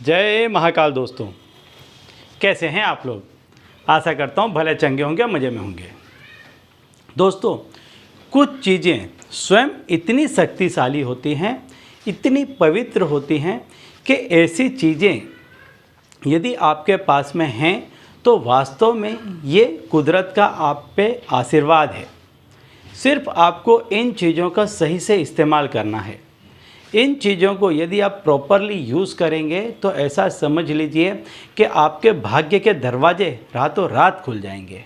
जय महाकाल दोस्तों, कैसे हैं आप लोग। आशा करता हूँ भले चंगे होंगे, मज़े में होंगे। दोस्तों, कुछ चीज़ें स्वयं इतनी शक्तिशाली होती हैं, इतनी पवित्र होती हैं कि ऐसी चीज़ें यदि आपके पास में हैं तो वास्तव में ये कुदरत का आप पे आशीर्वाद है। सिर्फ आपको इन चीज़ों का सही से इस्तेमाल करना है। इन चीज़ों को यदि आप प्रॉपरली यूज़ करेंगे तो ऐसा समझ लीजिए कि आपके भाग्य के दरवाजे रातों रात खुल जाएंगे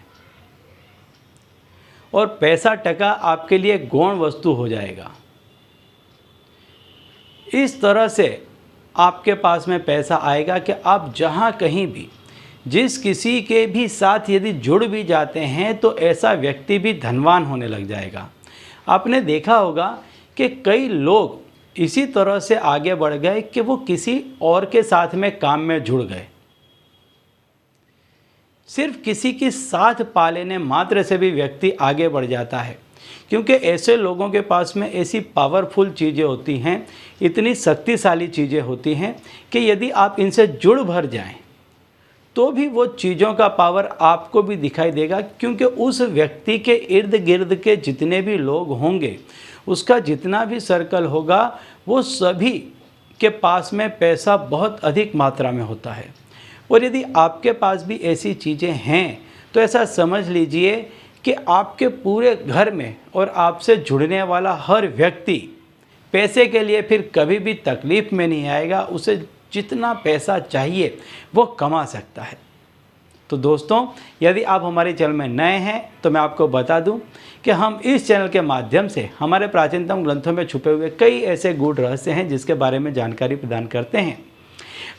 और पैसा टका आपके लिए गौण वस्तु हो जाएगा। इस तरह से आपके पास में पैसा आएगा कि आप जहाँ कहीं भी जिस किसी के भी साथ यदि जुड़ भी जाते हैं तो ऐसा व्यक्ति भी धनवान होने लग जाएगा। आपने देखा होगा कि कई लोग इसी तरह से आगे बढ़ गए कि वो किसी और के साथ में काम में जुड़ गए। सिर्फ किसी की साथ पा लेने मात्र से भी व्यक्ति आगे बढ़ जाता है, क्योंकि ऐसे लोगों के पास में ऐसी पावरफुल चीज़ें होती हैं, इतनी शक्तिशाली चीज़ें होती हैं कि यदि आप इनसे जुड़ भर जाएं तो भी वो चीज़ों का पावर आपको भी दिखाई देगा, क्योंकि उस व्यक्ति के इर्द गिर्द के जितने भी लोग होंगे, उसका जितना भी सर्कल होगा, वो सभी के पास में पैसा बहुत अधिक मात्रा में होता है। और यदि आपके पास भी ऐसी चीज़ें हैं तो ऐसा समझ लीजिए कि आपके पूरे घर में और आपसे जुड़ने वाला हर व्यक्ति पैसे के लिए फिर कभी भी तकलीफ़ में नहीं आएगा। उसे जितना पैसा चाहिए वो कमा सकता है। तो दोस्तों, यदि आप हमारे चैनल में नए हैं तो मैं आपको बता दूं कि हम इस चैनल के माध्यम से हमारे प्राचीनतम ग्रंथों में छुपे हुए कई ऐसे गूढ़ रहस्य हैं जिसके बारे में जानकारी प्रदान करते हैं।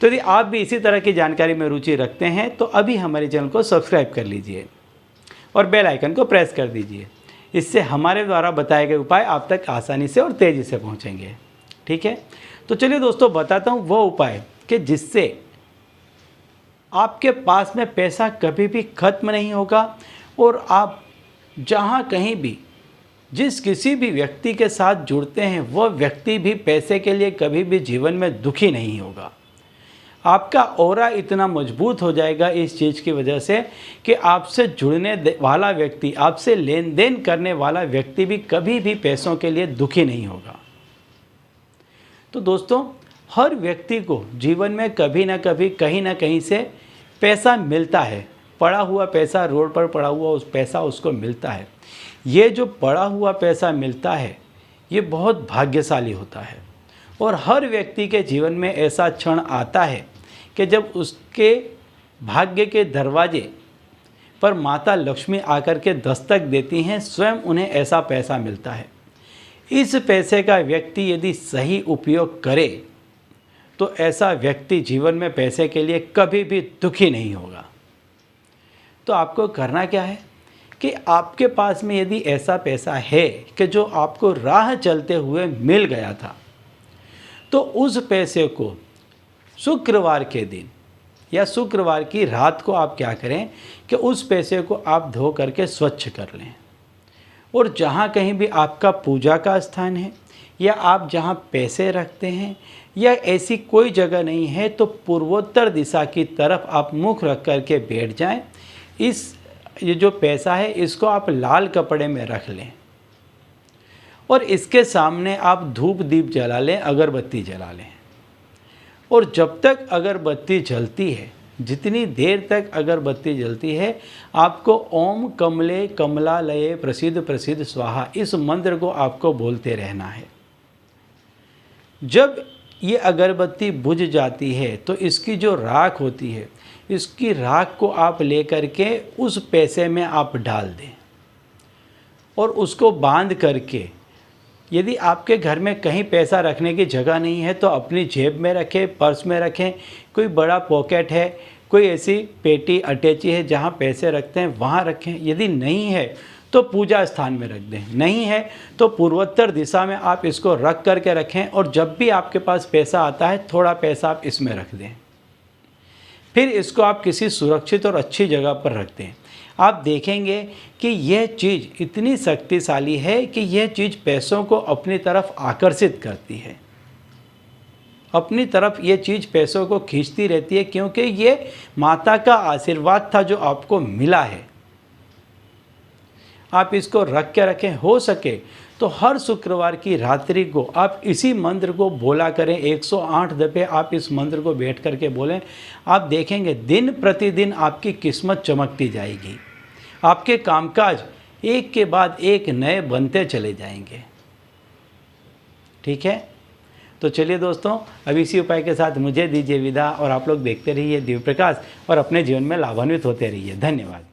तो यदि आप भी इसी तरह की जानकारी में रुचि रखते हैं तो अभी हमारे चैनल को सब्सक्राइब कर लीजिए और बेल आइकन को प्रेस कर दीजिए। इससे हमारे द्वारा बताए गए उपाय आप तक आसानी से और तेज़ी से पहुँचेंगे। ठीक है, तो चलिए दोस्तों, बताता हूँ वो उपाय कि जिससे आपके पास में पैसा कभी भी ख़त्म नहीं होगा और आप जहाँ कहीं भी जिस किसी भी व्यक्ति के साथ जुड़ते हैं वह व्यक्ति भी पैसे के लिए कभी भी जीवन में दुखी नहीं होगा। आपका ऑरा इतना मजबूत हो जाएगा इस चीज़ की वजह से कि आपसे जुड़ने वाला व्यक्ति, आपसे लेन देन करने वाला व्यक्ति भी कभी भी पैसों के लिए दुखी नहीं होगा। तो दोस्तों, हर व्यक्ति को जीवन में कभी ना कभी कहीं ना कहीं से पैसा मिलता है। पड़ा हुआ पैसा, रोड पर पड़ा हुआ उस पैसा उसको मिलता है। ये जो पड़ा हुआ पैसा मिलता है ये बहुत भाग्यशाली होता है और हर व्यक्ति के जीवन में ऐसा क्षण आता है कि जब उसके भाग्य के दरवाजे पर माता लक्ष्मी आकर के दस्तक देती हैं, स्वयं उन्हें ऐसा पैसा मिलता है। इस पैसे का व्यक्ति यदि सही उपयोग करे तो ऐसा व्यक्ति जीवन में पैसे के लिए कभी भी दुखी नहीं होगा। तो आपको करना क्या है कि आपके पास में यदि ऐसा पैसा है कि जो आपको राह चलते हुए मिल गया था, तो उस पैसे को शुक्रवार के दिन या शुक्रवार की रात को आप क्या करें कि उस पैसे को आप धो करके स्वच्छ कर लें और जहाँ कहीं भी आपका पूजा का स्थान है या आप जहाँ पैसे रखते हैं या ऐसी कोई जगह नहीं है तो पूर्वोत्तर दिशा की तरफ आप मुख रख करके बैठ जाएं। ये जो पैसा है इसको आप लाल कपड़े में रख लें और इसके सामने आप धूप दीप जला लें, अगरबत्ती जला लें। और जब तक अगरबत्ती जलती है, जितनी देर तक अगरबत्ती जलती है, आपको ओम कमले कमलालये प्रसिद्ध प्रसिद्ध स्वाहा इस मंत्र को आपको बोलते रहना है। जब ये अगरबत्ती बुझ जाती है तो इसकी जो राख होती है, इसकी राख को आप लेकर के उस पैसे में आप डाल दें और उसको बांध करके, यदि आपके घर में कहीं पैसा रखने की जगह नहीं है तो अपनी जेब में रखें, पर्स में रखें, कोई बड़ा पॉकेट है, कोई ऐसी पेटी अटैची है जहाँ पैसे रखते हैं वहाँ रखें। यदि नहीं है तो पूजा स्थान में रख दें, नहीं है तो पूर्वोत्तर दिशा में आप इसको रख करके रखें और जब भी आपके पास पैसा आता है थोड़ा पैसा आप इसमें रख दें। फिर इसको आप किसी सुरक्षित और अच्छी जगह पर रख दें। आप देखेंगे कि यह चीज़ इतनी शक्तिशाली है कि यह चीज़ पैसों को अपनी तरफ आकर्षित करती है। अपनी तरफ ये चीज़ पैसों को खींचती रहती है, क्योंकि ये माता का आशीर्वाद था जो आपको मिला है। आप इसको रख के रखें, हो सके तो हर शुक्रवार की रात्रि को आप इसी मंत्र को बोला करें। 108 दफ़े आप इस मंत्र को बैठ करके बोलें। आप देखेंगे दिन प्रतिदिन आपकी किस्मत चमकती जाएगी, आपके कामकाज एक के बाद एक नए बनते चले जाएंगे। ठीक है, तो चलिए दोस्तों, अब इसी उपाय के साथ मुझे दीजिए विदा और आप लोग देखते रहिए दिव्य प्रकाश और अपने जीवन में लाभान्वित होते रहिए। धन्यवाद।